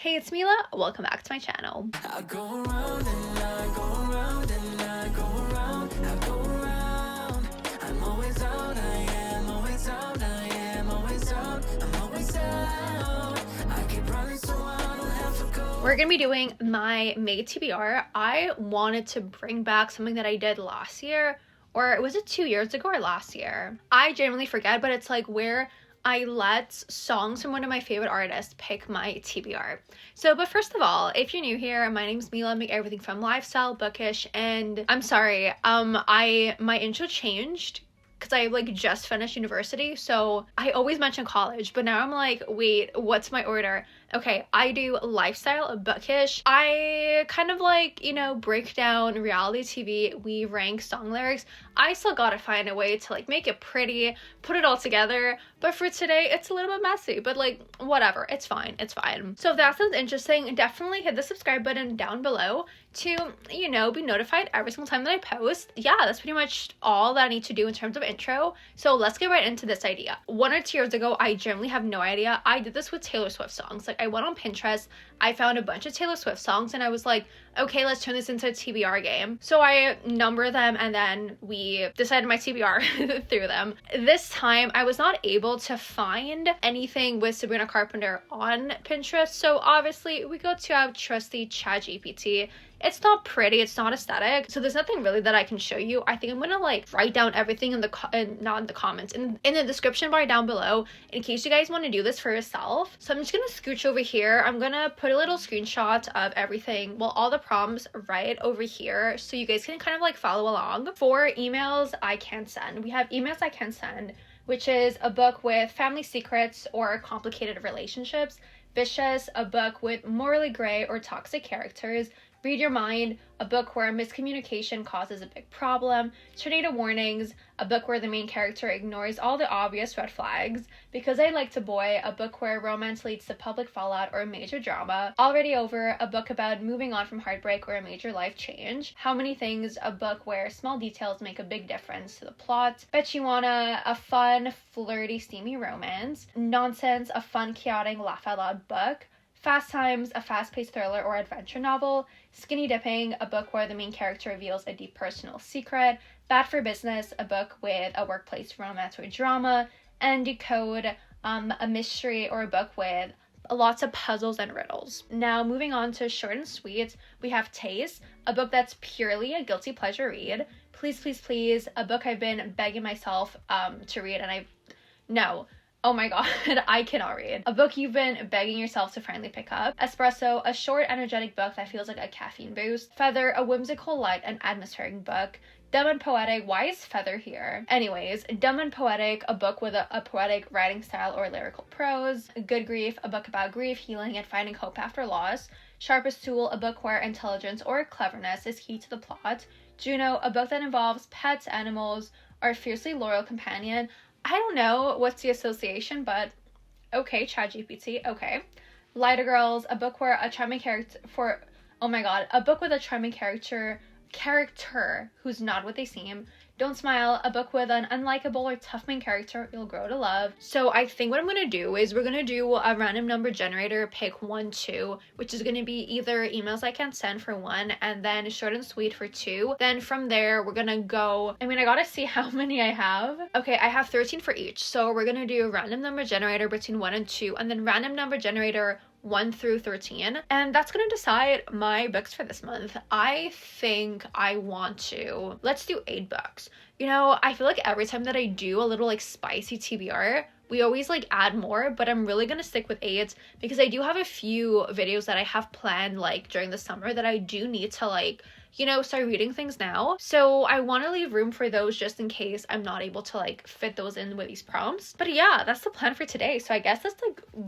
Hey, it's Mila. Welcome back to my channel. I go around and I go around and I go around, I go around. I'm always out, I am always out, I am always out, I'm always out. I keep running so I don't have to go. We're gonna be doing my May TBR. I wanted to bring back something that I did last year, or was it 2 years ago or last year? I genuinely forget, but it's like where I let songs from one of my favorite artists pick my TBR. But first of all, if you're new here, my name's Mila. I make everything from lifestyle, bookish, and I'm sorry, my intro changed because I just finished university, so I always mention college, but now I'm like, wait, what's my order? Okay, I do lifestyle, bookish. I kind of break down reality TV. We rank song lyrics. I still gotta find a way to make it pretty, put it all together. But for today, it's a little bit messy, but whatever, it's fine, it's fine. So if that sounds interesting, definitely hit the subscribe button down below to, be notified every single time that I post. Yeah, that's pretty much all that I need to do in terms of intro. So let's get right into this idea. 1 or 2 years ago, I generally have no idea. I did this with Taylor Swift songs. I went on Pinterest, I found a bunch of Taylor Swift songs, and I was like, okay, let's turn this into a TBR game. So I number them, and then we decided my TBR through them. This time, I was not able to find anything with Sabrina Carpenter on Pinterest, so obviously we go to our trusty ChatGPT. It's not pretty, it's not aesthetic, so there's nothing really that I can show you. I think I'm gonna write down everything in the not in the comments, in the description bar down below, in case you guys want to do this for yourself. So I'm just gonna scooch over here. I'm gonna put a little screenshot of everything, well, all the prompts right over here, so you guys can kind of follow along. For emails I can send, we have emails I can send, which is a book with family secrets or complicated relationships. Vicious, a book with morally gray or toxic characters. Read Your Mind, a book where miscommunication causes a big problem. Tornado Warnings, a book where the main character ignores all the obvious red flags. Because I Liked a Boy, a book where romance leads to public fallout or major drama. Already Over, a book about moving on from heartbreak or a major life change. How Many Things, a book where small details make a big difference to the plot. Bet You Wanna, a fun, flirty, steamy romance. Nonsense, a fun, chaotic, laugh-out-loud book. Fast Times, a fast-paced thriller or adventure novel. Skinny Dipping, a book where the main character reveals a deep personal secret. Bad for Business, a book with a workplace romance or drama. And Decode, a mystery or a book with lots of puzzles and riddles. Now, moving on to short and sweet, we have Taste, a book that's purely a guilty pleasure read. Please, Please, Please, a book I've been begging myself to read, and no. Oh my god, I cannot read. A book you've been begging yourself to finally pick up. Espresso, a short, energetic book that feels like a caffeine boost. Feather, a whimsical, light, and atmospheric book. Dumb and Poetic, why is Feather here? Anyways, Dumb and Poetic, a book with a poetic writing style or lyrical prose. Good Grief, a book about grief, healing, and finding hope after loss. Sharpest Tool, a book where intelligence or cleverness is key to the plot. Juno, a book that involves pets, animals, or a fiercely loyal companion. I don't know what's the association, but okay, ChatGPT, okay. Lighter Girls, a book where a charming a book with a charming character who's not what they seem. Don't Smile, a book with an unlikable or tough main character you'll grow to love. So I think what I'm going to do is we're going to do a random number generator, pick 1, 2, which is going to be either emails I can send for 1, and then short and sweet for 2. Then from there, we're going to go, I gotta see how many I have. Okay, I have 13 for each. So we're going to do a random number generator between 1 and 2, and then random number generator 1 through 13, and that's gonna decide my books for this month. I think I want to, let's do 8 books. I feel like every time that I do a little spicy TBR, we always add more, but I'm really gonna stick with 8 because I do have a few videos that I have planned during the summer that I do need to start reading things now. So I want to leave room for those just in case I'm not able to fit those in with these prompts. But yeah, that's the plan for today. So I guess let's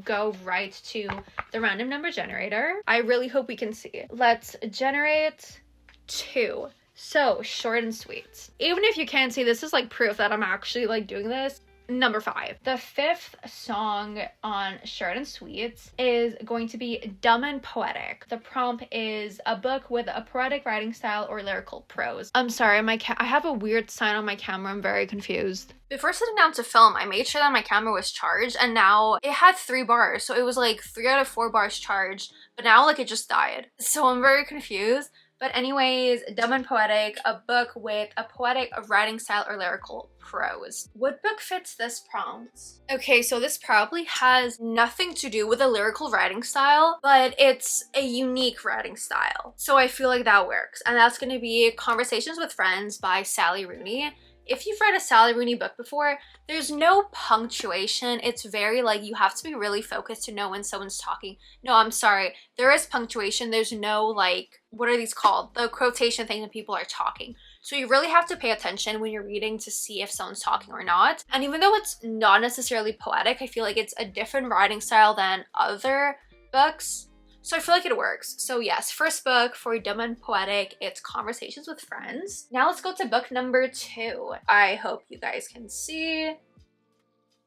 go right to the random number generator. I really hope we can see. Let's generate 2. So short and sweet. Even if you can't see, this is proof that I'm actually doing this. number 5. The 5th song on Short and Sweet is going to be Dumb and Poetic. The prompt is a book with a poetic writing style or lyrical prose. I'm sorry, I have a weird sign on my camera. I'm very confused. Before sitting down to film, I made sure that my camera was charged, and now it had 3 bars. So it was like 3 out of 4 bars charged, but now like it just died. So I'm very confused. But anyways, Dumb and Poetic, a book with a poetic writing style or lyrical prose. What book fits this prompt? Okay, so this probably has nothing to do with a lyrical writing style, but it's a unique writing style. So I feel like that works. And that's going to be Conversations with Friends by Sally Rooney. If you've read a Sally Rooney book before, there's no punctuation. It's very like you have to be really focused to know when someone's talking. No, I'm sorry. There is punctuation. There's no like, what are these called? The quotation thing that people are talking. So you really have to pay attention when you're reading to see if someone's talking or not. And even though it's not necessarily poetic, I feel like it's a different writing style than other books. So I feel like it works. So yes, first book for Dumb and Poetic, it's Conversations with Friends. Now let's go to book number 2. I hope you guys can see.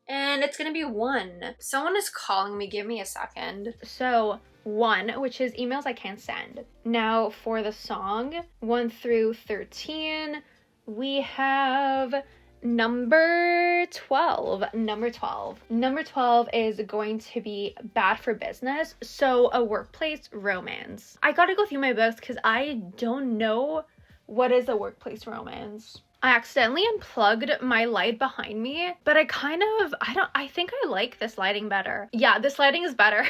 And it's gonna be 1. Someone is calling me, give me a second. So 1, which is Emails I Can't Send. Now for the song, 1 through 13, we have number 12. Number 12 is going to be Bad for Business, so a workplace romance. I gotta go through my books because I don't know what is a workplace romance. I accidentally unplugged my light behind me, but I think I like this lighting better. Yeah, this lighting is better.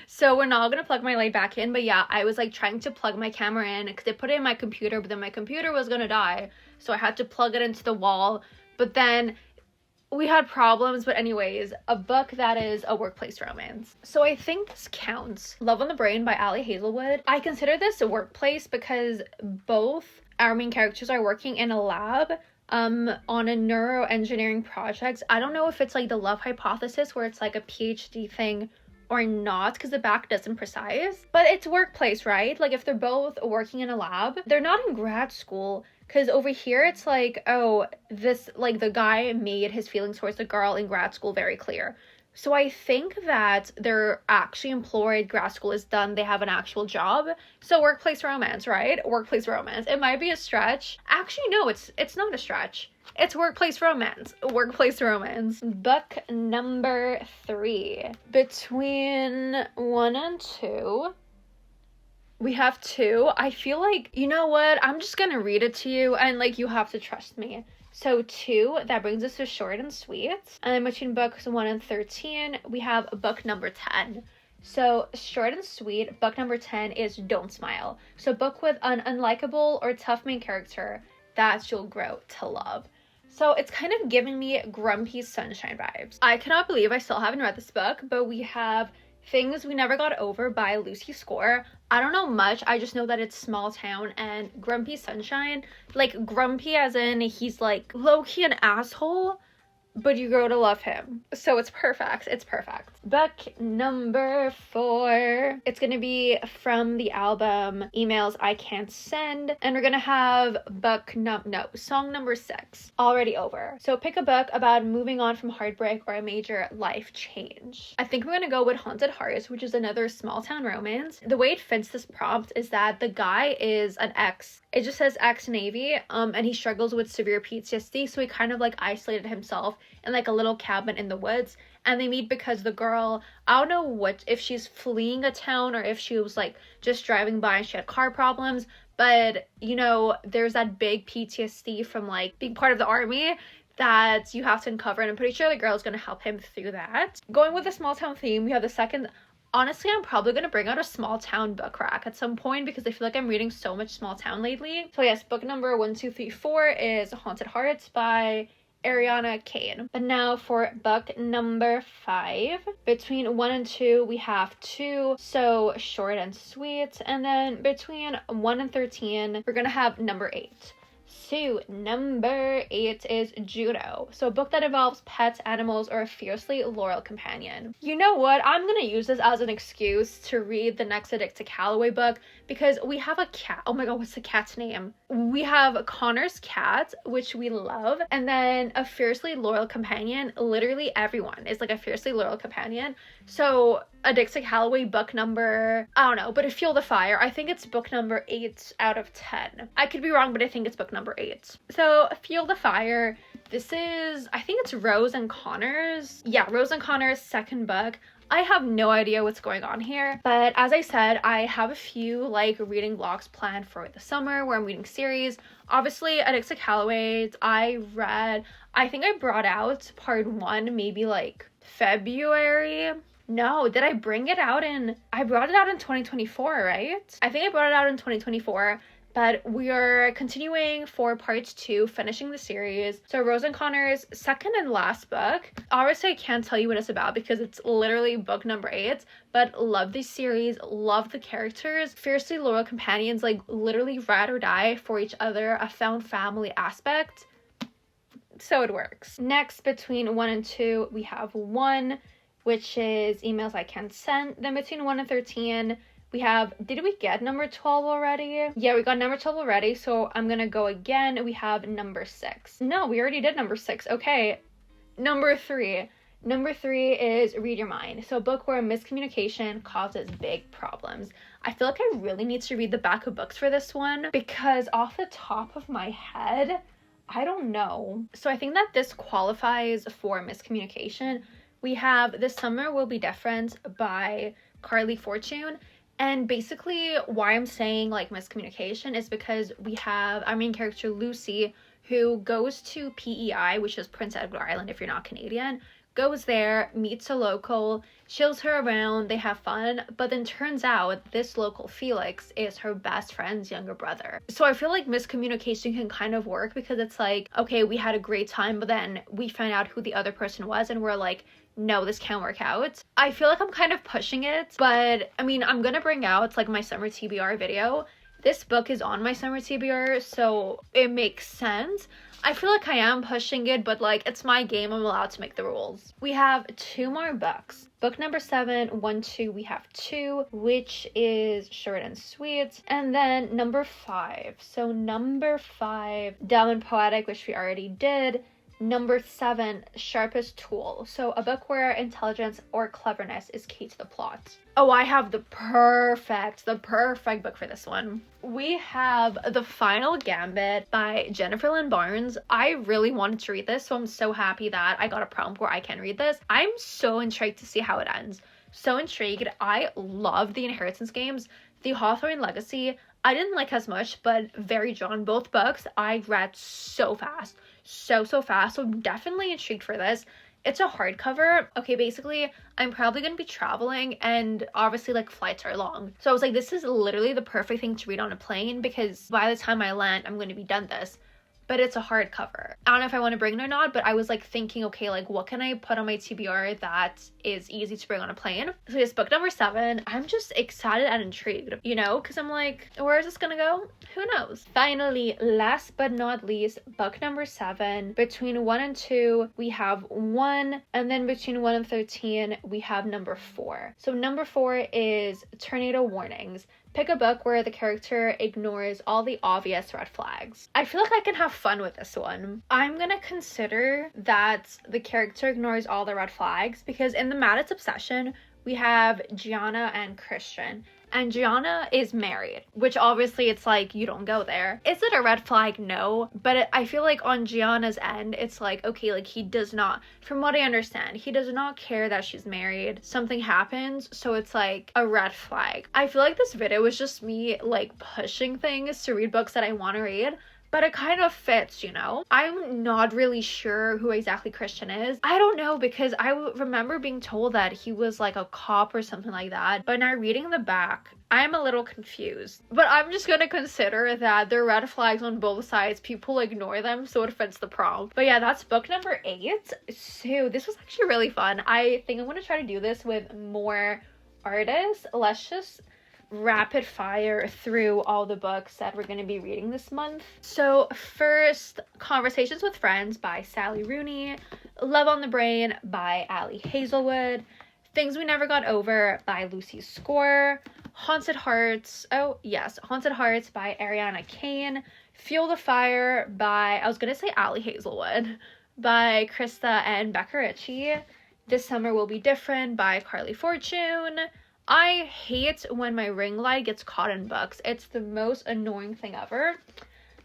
So we're not gonna plug my light back in, but yeah, I was like trying to plug my camera in because I put it in my computer, but then my computer was gonna die. So I had to plug it into the wall, but then we had problems. But anyways, a book that is a workplace romance. So I think this counts. Love on the Brain by Ali Hazelwood. I consider this a workplace because both our main characters are working in a lab on a neuroengineering project. I don't know if it's like the love hypothesis where it's like a PhD thing or not because the back doesn't precise, but it's workplace, right? Like if they're both working in a lab, they're not in grad school. Because over here, it's like, oh, this, like, the guy made his feelings towards the girl in grad school very clear. So I think that they're actually employed, grad school is done, they have an actual job. So workplace romance, right? Workplace romance. It might be a stretch. Actually, no, it's not a stretch. It's workplace romance. Workplace romance. Book number 3. Between 1 and 2... we have 2. I feel like, you know what? I'm just gonna read it to you and like you have to trust me. So 2, that brings us to Short and Sweet. And then between books 1 and 13, we have book number 10. So Short and Sweet, book number 10 is Don't Smile. So a book with an unlikable or tough main character that you'll grow to love. So it's kind of giving me Grumpy Sunshine vibes. I cannot believe I still haven't read this book, but we have Things We Never Got Over by Lucy Score. I don't know much, I just know that it's small town and Grumpy Sunshine, like grumpy as in he's like low-key an asshole, but you grow to love him. So it's perfect. It's perfect. Book number 4. It's gonna be from the album Emails I Can't Send. And we're gonna have song number 6, Already Over. So pick a book about moving on from heartbreak or a major life change. I think we're gonna go with Haunted Hearts, which is another small town romance. The way it fits this prompt is that the guy is an ex. It just says ex-Navy, and he struggles with severe PTSD, so he kind of like isolated himself in like a little cabin in the woods. And they meet because the girl, I don't know if she's fleeing a town or if she was like just driving by and she had car problems, but you know, there's that big PTSD from like being part of the army that you have to uncover, and I'm pretty sure the girl is going to help him through that. Going with the small town theme, we have the second. Honestly, I'm probably going to bring out a small town book rack at some point because I feel like I'm reading so much small town lately. So yes, book number 1, 2, 3, 4 is Haunted Hearts by Ariana Kane. But now for book number 5. Between 1 and 2, we have 2, so Short and Sweet. And then between 1 and 13, we're going to have number 8. So number 8 is Judo. So a book that involves pets, animals, or a fiercely loyal companion. You know what? I'm gonna use this as an excuse to read the next Addicted Calloway book because we have a cat. Oh my god, what's the cat's name? We have Connor's cat, which we love, and then a fiercely loyal companion. Literally everyone is like a fiercely loyal companion. So Addicted Calloway book number, I don't know, but Fuel the Fire, I think it's book number 8 out of 10. I could be wrong, but I think it's book number 8. So Fuel the Fire, this is, I think it's Rose and Connor's. Yeah, Rose and Connor's second book. I have no idea what's going on here, but as I said, I have a few like reading vlogs planned for the summer where I'm reading series. Obviously, Addicted Calloway, I think I brought out part 1 maybe like February. No, did I bring it out I brought it out in 2024, right? I think I brought it out in 2024. But we are continuing for part 2, finishing the series. So Rose and Connor's second and last book. Obviously, I can't tell you what it's about because it's literally book number 8. But love this series, love the characters. Fiercely loyal companions, like literally ride or die for each other. A found family aspect. So it works. Next, between 1 and 2, we have 1, which is Emails I Can't Send. Then between 1 and 13, we have, did we get number 12 already? Yeah, we got number 12 already, so I'm gonna go again. We have number 6. No, we already did number 6. Okay, number 3. Number 3 is Read Your Mind. So a book where miscommunication causes big problems. I feel like I really need to read the back of books for this one because off the top of my head, I don't know. So I think that this qualifies for miscommunication. We have The Summer Will Be Different by Carly Fortune. And basically why I'm saying like miscommunication is because we have our main character Lucy, who goes to PEI, which is Prince Edward Island if you're not Canadian, goes there, meets a local, shows her around, they have fun, but then turns out this local Felix is her best friend's younger brother. So I feel like miscommunication can kind of work because it's like, okay, we had a great time, but then we find out who the other person was and we're like, no, this can't work out. I feel like I'm kind of pushing it, but I mean, I'm gonna bring out like my summer TBR video. This book is on my summer TBR, so it makes sense. I feel like I am pushing it, but like it's my game, I'm allowed to make the rules. We have 2 more books. Book number 7, 1, 2, we have 2, which is Short and Sweet. And then number 5. So number 5, Dumb and Poetic, which we already did. Number 7, Sharpest Tool. So a book where intelligence or cleverness is key to the plot. Oh, I have the perfect book for this one. We have The Final Gambit by Jennifer Lynn Barnes. I really wanted to read this, so I'm so happy that I got a prompt where I can read this. I'm so intrigued to see how it ends. So intrigued. I love the Inheritance games. The Hawthorne Legacy, I didn't like as much, but very drawn. Both books I read so fast. So fast. So I'm definitely intrigued for this. It's a hardcover. Okay, basically, I'm probably going to be traveling and obviously like flights are long. So I was like, this is literally the perfect thing to read on a plane because by the time I land, I'm going to be done this. But it's a hardcover. I don't know if I want to bring it or not, but I was like thinking, okay, like what can I put on my TBR that is easy to bring on a plane? So this book number 7, I'm just excited and intrigued, you know, because I'm like, where is this gonna go? Who knows? Finally, last but not least, book number 7. Between 1 and 2, we have 1, and then between 1 and 13, we have number 4. So number 4 is Tornado Warnings. Pick a book where the character ignores all the obvious red flags. I feel like I can have fun with this one. I'm gonna consider that the character ignores all the red flags because in the Maddit's Obsession, we have Gianna and Christian. And Gianna is married, which obviously it's like, you don't go there. Is it a red flag? No. But I feel like on Gianna's end, it's like, okay, like he does not, from what I understand, he does not care that she's married. Something happens, so it's like a red flag. I feel like this video was just me like pushing things to read books that I want to read. But it kind of fits, you know? I'm not really sure who exactly Christian is. I don't know because I remember being told that he was like a cop or something like that. But now reading the back, I'm a little confused. But I'm just gonna consider that there are red flags on both sides. People ignore them, so it fits the prompt. But yeah, that's book number 8. So this was actually really fun. I think I'm gonna try to do this with more artists. rapid fire through all the books that we're going to be reading this month. So first, Conversations with Friends by Sally Rooney, Love on the Brain by Ali Hazelwood, Things We Never Got Over by Lucy Score, Haunted Hearts by Ariana Kane, Fuel the Fire by, I was going to say Ali Hazelwood, by Krista and Becca Ritchie, This Summer Will Be Different by Carly Fortune. I hate when my ring light gets caught in books. It's the most annoying thing ever.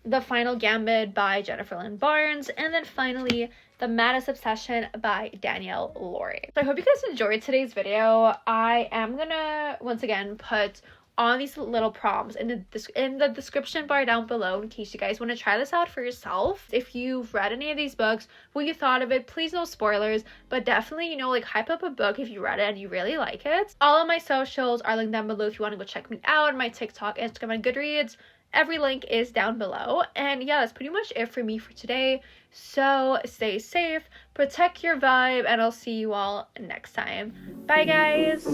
The Final Gambit by Jennifer Lynn Barnes. And then finally, The Maddest Obsession by Danielle Laurie. So I hope you guys enjoyed today's video. I am gonna, once again, put on these little prompts in the description bar down below in case you guys want to try this out for yourself. If you've read any of these books, what you thought of it, please no spoilers, but definitely, you know, like hype up a book if you read it and you really like it. All of my socials are linked down below if you want to go check me out, my TikTok, Instagram, and Goodreads. Every link is down below. And yeah, that's pretty much it for me for today. So stay safe, protect your vibe, and I'll see you all next time. Bye guys!